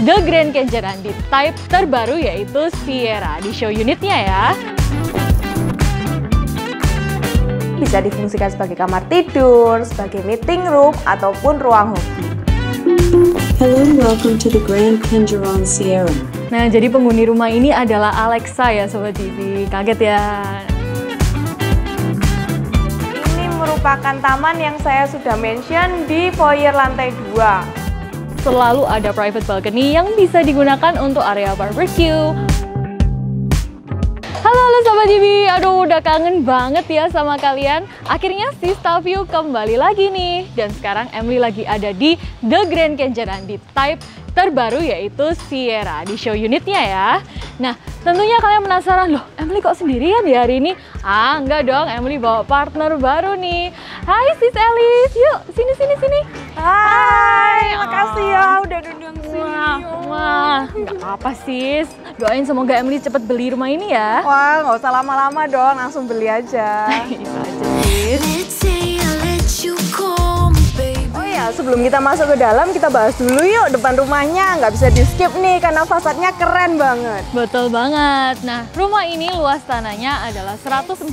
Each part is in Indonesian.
The Grand Kenjeran di type terbaru yaitu Sierra. Di show unitnya ya. Bisa difungsikan sebagai kamar tidur, sebagai meeting room, ataupun ruang hobi. Hello and welcome to the Grand Kenjeran Sierra. Nah, jadi penghuni rumah ini adalah Alexa ya Sobat TV. Kaget ya? Ini merupakan taman yang saya sudah mention di foyer lantai 2. Selalu ada private balcony yang bisa digunakan untuk area barbecue. Halo Sobat TV, aduh udah kangen banget ya sama kalian. Akhirnya si Staview kembali lagi nih. Dan sekarang Emily lagi ada di The Grand Kenjeran di type terbaru yaitu Sierra. Di show unitnya ya. Nah tentunya kalian penasaran, loh Emily kok sendirian ya hari ini? Ah enggak dong, Emily bawa partner baru nih. Hai Sis Elis, yuk sini. Hai, makasih ya udah diundang sini. Wah, nggak apa sis. Doain semoga Emily cepet beli rumah ini ya. Wah, nggak usah lama-lama dong, langsung beli aja. Itu aja sis. Oh ya, sebelum kita masuk ke dalam, kita bahas dulu yuk depan rumahnya. Nggak bisa di skip nih, karena fasadnya keren banget. Betul banget. Nah, rumah ini luas tanahnya adalah 142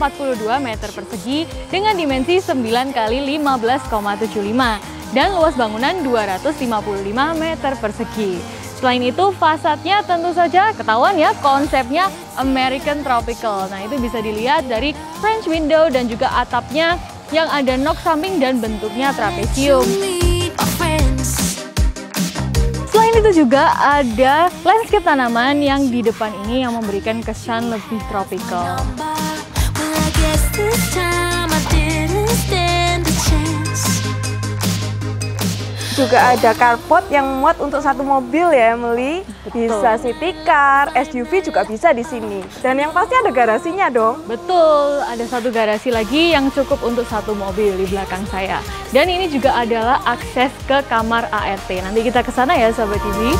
meter persegi dengan dimensi 9 kali 15,75 dan luas bangunan 255 meter persegi. Selain itu, fasadnya tentu saja ketahuan ya konsepnya American Tropical. Nah, itu bisa dilihat dari French window dan juga atapnya yang ada nok samping dan bentuknya trapesium. Selain itu juga ada landscape tanaman yang di depan ini yang memberikan kesan lebih tropical. Juga ada carport yang muat untuk satu mobil ya, Emily. Bisa city car, SUV juga bisa di sini. Dan yang pasti ada garasinya dong. Betul, ada satu garasi lagi yang cukup untuk satu mobil di belakang saya. Dan ini juga adalah akses ke kamar ART. Nanti kita ke sana ya, Sobat TV.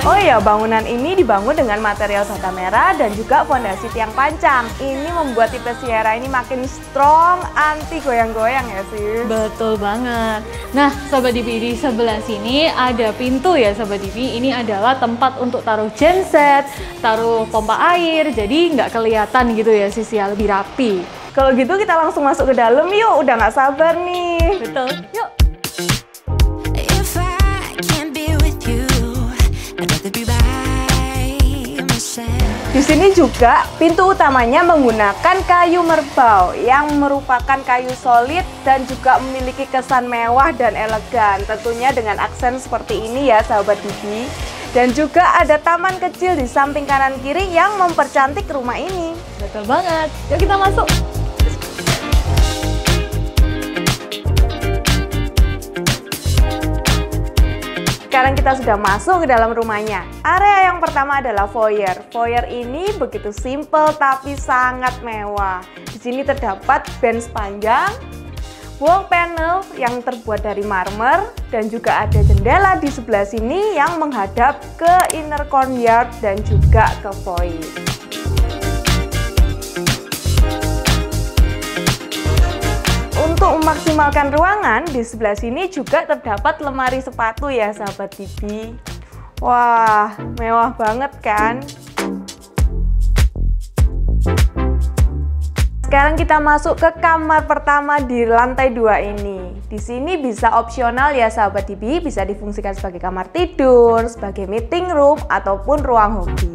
Oh ya, bangunan ini dibangun dengan material bata merah dan juga fondasi tiang pancang. Ini membuat tipe Sierra ini makin strong, anti goyang-goyang ya sih. Betul banget. Nah, Sobat TV, di sebelah sini ada pintu ya Sobat TV. Ini adalah tempat untuk taruh genset, taruh pompa air. Jadi nggak kelihatan gitu ya sisi lebih rapi. Kalau gitu kita langsung masuk ke dalam yuk, udah nggak sabar nih. Betul, yuk. Di sini juga pintu utamanya menggunakan kayu merbau yang merupakan kayu solid dan juga memiliki kesan mewah dan elegan. Tentunya dengan aksen seperti ini ya sahabat TV. Dan juga ada taman kecil di samping kanan kiri yang mempercantik rumah ini. Betul banget. Yuk kita masuk. Sekarang kita sudah masuk ke dalam rumahnya. Area yang pertama adalah foyer. Foyer ini begitu simple tapi sangat mewah. Di sini terdapat bench panjang, wall panel yang terbuat dari marmer, dan juga ada jendela di sebelah sini yang menghadap ke inner courtyard dan juga ke foyer. Untuk memaksimalkan ruangan, di sebelah sini juga terdapat lemari sepatu ya sahabat TV. Wah, mewah banget kan? Sekarang kita masuk ke kamar pertama di lantai 2 ini. Di sini bisa opsional ya sahabat TV, bisa difungsikan sebagai kamar tidur, sebagai meeting room, ataupun ruang hobi.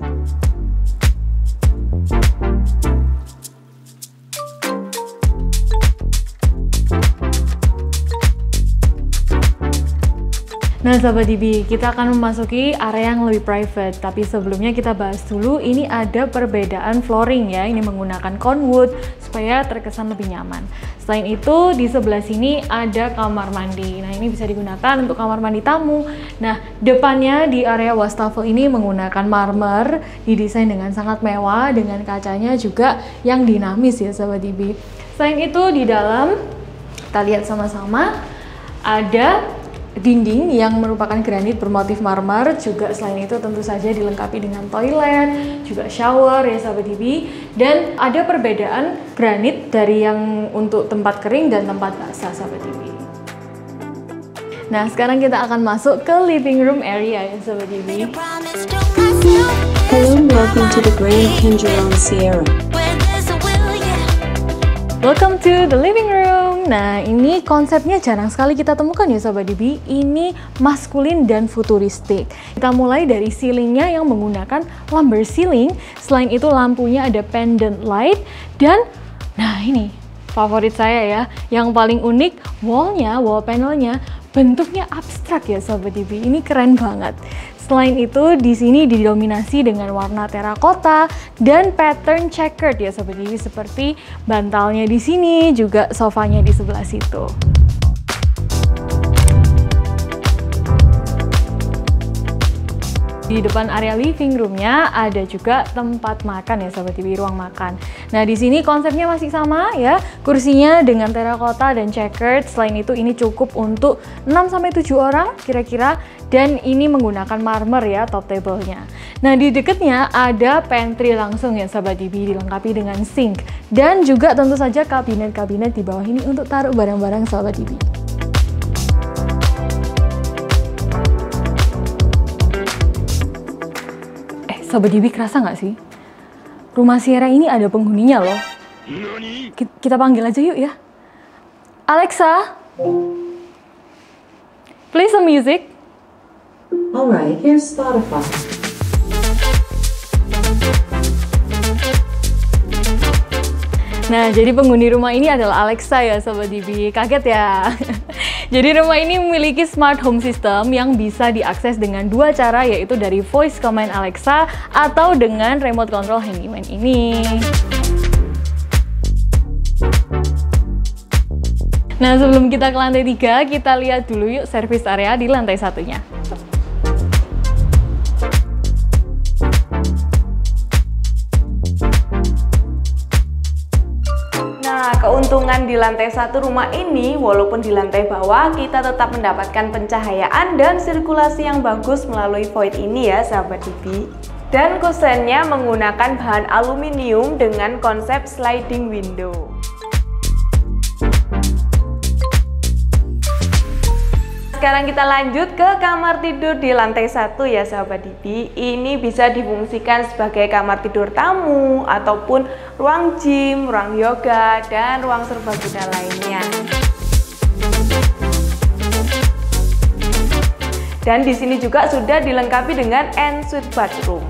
Nah Sobat TV, kita akan memasuki area yang lebih private. Tapi sebelumnya kita bahas dulu, ini ada perbedaan flooring ya. Ini menggunakan conwood supaya terkesan lebih nyaman. Selain itu, di sebelah sini ada kamar mandi. Nah ini bisa digunakan untuk kamar mandi tamu. Nah depannya di area wastafel ini menggunakan marmer, didesain dengan sangat mewah, dengan kacanya juga yang dinamis ya Sobat TV. Selain itu di dalam, kita lihat sama-sama, ada dinding yang merupakan granit bermotif marmer. Juga selain itu tentu saja dilengkapi dengan toilet, juga shower ya Sobat TV. Dan ada perbedaan granit dari yang untuk tempat kering dan tempat basah Sobat TV. Nah, sekarang kita akan masuk ke living room area ya Sobat Dibi. Hello and welcome to the Grand Kenjeron Sierra. Welcome to the living room. Nah, ini konsepnya jarang sekali kita temukan ya Sobat Dibi. Ini maskulin dan futuristik. Kita mulai dari ceilingnya yang menggunakan lumber ceiling. Selain itu lampunya ada pendant light. Dan, nah ini favorit saya ya. Yang paling unik, wall panelnya bentuknya abstrak ya Sobat Dibi. Ini keren banget. Selain itu, di sini didominasi dengan warna terakota dan pattern checkered ya Sobat Dibi, seperti bantalnya di sini, juga sofanya di sebelah situ. Di depan area living roomnya ada juga tempat makan ya Sobat Dibi, ruang makan. Nah, di sini konsepnya masih sama ya, kursinya dengan terakota dan checkered. Selain itu ini cukup untuk 6-7 orang kira-kira, dan ini menggunakan marmer ya top table-nya. Nah, di dekatnya ada pantry langsung ya Sobat Dibi, dilengkapi dengan sink dan juga tentu saja kabinet-kabinet di bawah ini untuk taruh barang-barang Sobat Dibi. Sobat Dibi, kerasa nggak sih? Rumah Sierra ini ada penghuninya loh. Kita panggil aja yuk ya. Alexa, play some music. Alright, here's Spotify. Nah, jadi penghuni rumah ini adalah Alexa ya Sobat Dibi. Kaget ya? Jadi rumah ini memiliki smart home system yang bisa diakses dengan dua cara, yaitu dari voice command Alexa atau dengan remote control handyman ini. Nah, sebelum kita ke lantai 3, kita lihat dulu yuk service area di lantai satunya. Keuntungan di lantai 1 rumah ini, walaupun di lantai bawah kita tetap mendapatkan pencahayaan dan sirkulasi yang bagus melalui void ini ya sahabat Dibi. Dan kusennya menggunakan bahan aluminium dengan konsep sliding window. Sekarang kita lanjut ke kamar tidur di lantai 1 ya sahabat Dibi. Ini bisa difungsikan sebagai kamar tidur tamu ataupun ruang gym, ruang yoga, dan ruang serbaguna lainnya. Dan di sini juga sudah dilengkapi dengan ensuite bathroom.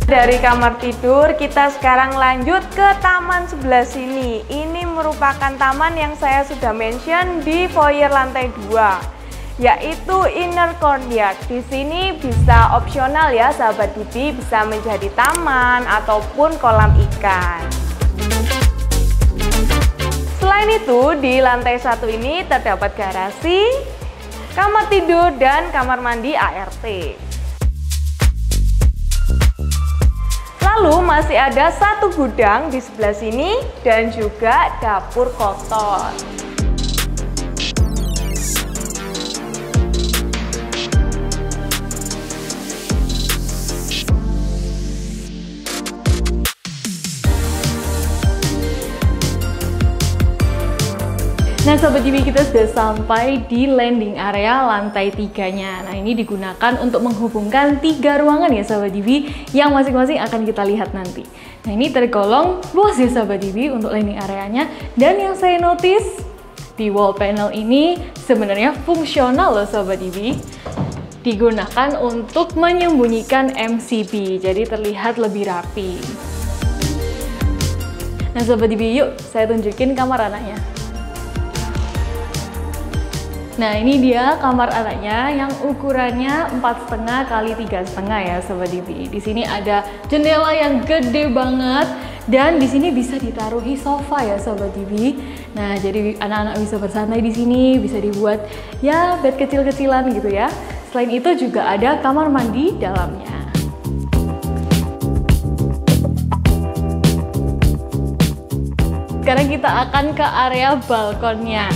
Dari kamar tidur, kita sekarang lanjut ke taman sebelah sini. Ini merupakan taman yang saya sudah mention di foyer lantai 2, yaitu inner courtyard. Di sini bisa opsional ya sahabat Dibi, bisa menjadi taman ataupun kolam ikan. Selain itu, di lantai 1 ini terdapat garasi, kamar tidur, dan kamar mandi ART. Lalu masih ada satu gudang di sebelah sini dan juga dapur kotor. Nah Sobat Dibi, kita sudah sampai di landing area lantai 3-nya. Nah ini digunakan untuk menghubungkan 3 ruangan ya Sobat Dibi, yang masing-masing akan kita lihat nanti. Nah ini tergolong luas ya Sobat Dibi untuk landing areanya. Dan yang saya notice di wall panel ini sebenarnya fungsional loh Sobat Dibi. Digunakan untuk menyembunyikan MCB, jadi terlihat lebih rapi. Nah Sobat Dibi, yuk saya tunjukin kamar anaknya. Nah ini dia kamar anaknya yang ukurannya 4,5 x 3,5 ya Sobat Dibi. Di sini ada jendela yang gede banget dan di sini bisa ditaruhi sofa ya Sobat Dibi. Nah jadi anak-anak bisa bersantai di sini, bisa dibuat ya bed kecil-kecilan gitu ya. Selain itu juga ada kamar mandi dalamnya. Sekarang kita akan ke area balkonnya.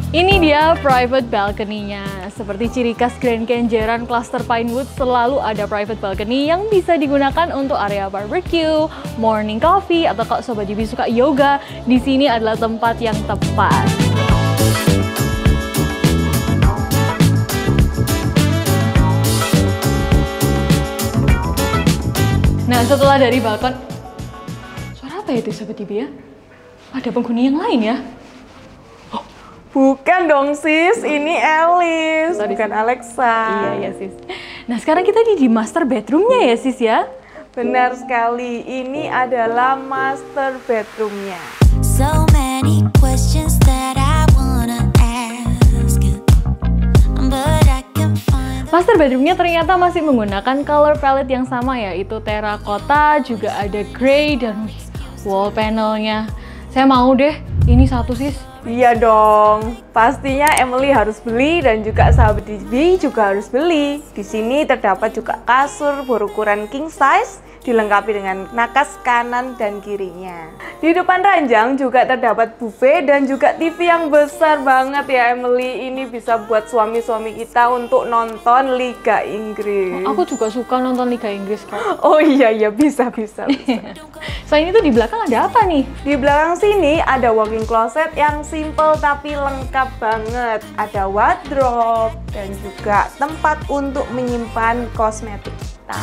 Ini dia private balcony-nya. Seperti ciri khas Grand Kenjeran Cluster Pinewood, selalu ada private balcony yang bisa digunakan untuk area barbecue, morning coffee, atau kalau Sobat Dibi suka yoga, di sini adalah tempat yang tepat. Nah, setelah dari balkon, suara apa itu Sobat Dibi ya? Ada penghuni yang lain ya? Bukan dong sis, ini Alice, bukan Alexa. Iya sis. Nah sekarang kita di master bedroomnya ya sis ya? Benar sekali, ini adalah master bedroomnya. So many questions that I wanna ask, but I can find. Master bedroomnya ternyata masih menggunakan color palette yang sama, yaitu terracotta, juga ada grey, dan wall panelnya. Saya mau deh, ini satu sis. Iya dong, pastinya Emily harus beli dan juga sahabat Dibi juga harus beli. Di sini terdapat juga kasur berukuran king size, dilengkapi dengan nakas kanan dan kirinya. Di depan ranjang juga terdapat buffet dan juga TV yang besar banget ya Emily. Ini bisa buat suami-suami kita untuk nonton Liga Inggris. Aku juga suka nonton Liga Inggris kok. Oh iya, bisa. Selain itu di belakang ada apa nih? Di belakang sini ada walk-in closet yang simple tapi lengkap banget. Ada wardrobe dan juga tempat untuk menyimpan kosmetik kita.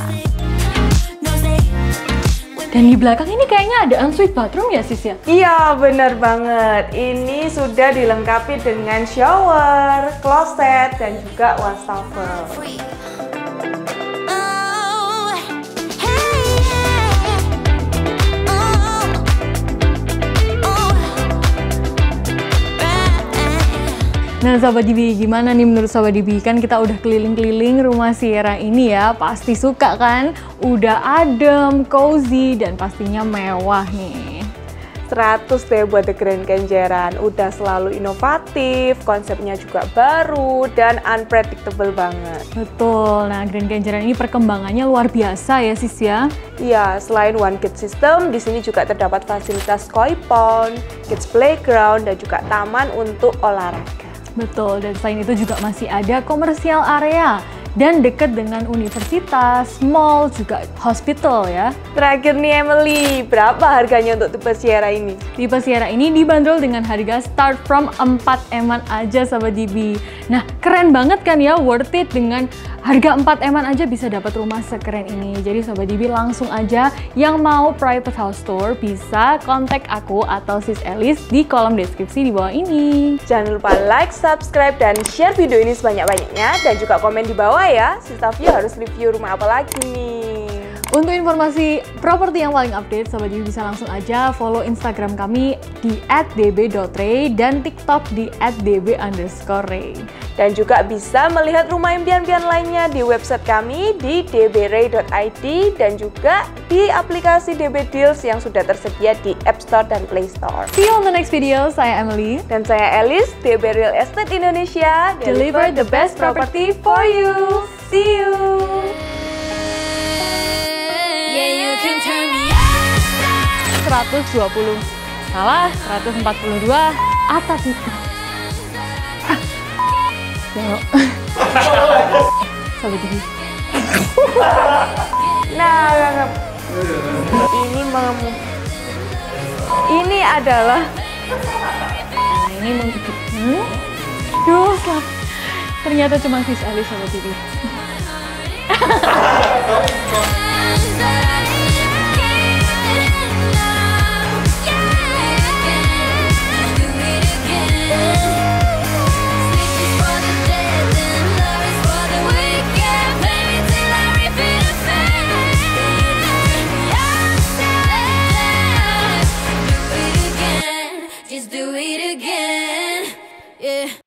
Dan di belakang ini kayaknya ada ensuite bathroom ya sis ya? Iya bener banget, ini sudah dilengkapi dengan shower, closet, dan juga wastafel. Nah Sobat Dibi, gimana nih menurut Sobat Dibi? Kan kita udah keliling-keliling rumah Sierra ini ya, pasti suka kan? Udah adem, cozy, dan pastinya mewah nih. 100 deh buat The Grand Kenjeran, udah selalu inovatif, konsepnya juga baru, dan unpredictable banget. Betul, nah Grand Kenjeran ini perkembangannya luar biasa ya sis ya? Iya, selain one kid system, di sini juga terdapat fasilitas koi pond, kids playground, dan juga taman untuk olahraga. Betul, dan selain itu juga masih ada komersial area dan dekat dengan universitas, mall, juga hospital ya. Terakhir nih Emily, berapa harganya untuk tipe Sierra ini? Tipe Sierra ini dibanderol dengan harga start from 4M-an aja Sobat Dibi. Nah, keren banget kan ya, worth it dengan harga 4M-an aja bisa dapat rumah sekeren ini. Jadi Sobat Dibi langsung aja yang mau private house tour bisa kontak aku atau Sis Alice di kolom deskripsi di bawah ini. Jangan lupa like, subscribe, dan share video ini sebanyak-banyaknya, dan juga komen di bawah ya, Sis Tavi harus review rumah apa lagi nih. Untuk informasi properti yang paling update, Sobat Dibi bisa langsung aja follow Instagram kami di @db.ray dan TikTok di @db_ray. Dan juga bisa melihat rumah impian-impian lainnya di website kami di dbray.id dan juga di aplikasi DB Deals yang sudah tersedia di App Store dan Play Store. See you on the next video, saya Emily. Dan saya Alice, DB Real Estate Indonesia. Deliver the best property for you. See you! Yeah, you can turn me on. 120. Salah, 142. Atas. Sobat Dibi. Nah, ini adalah ini Duh, ternyata cuma Sis Alice Sobat Dibi. Just do it again, yeah.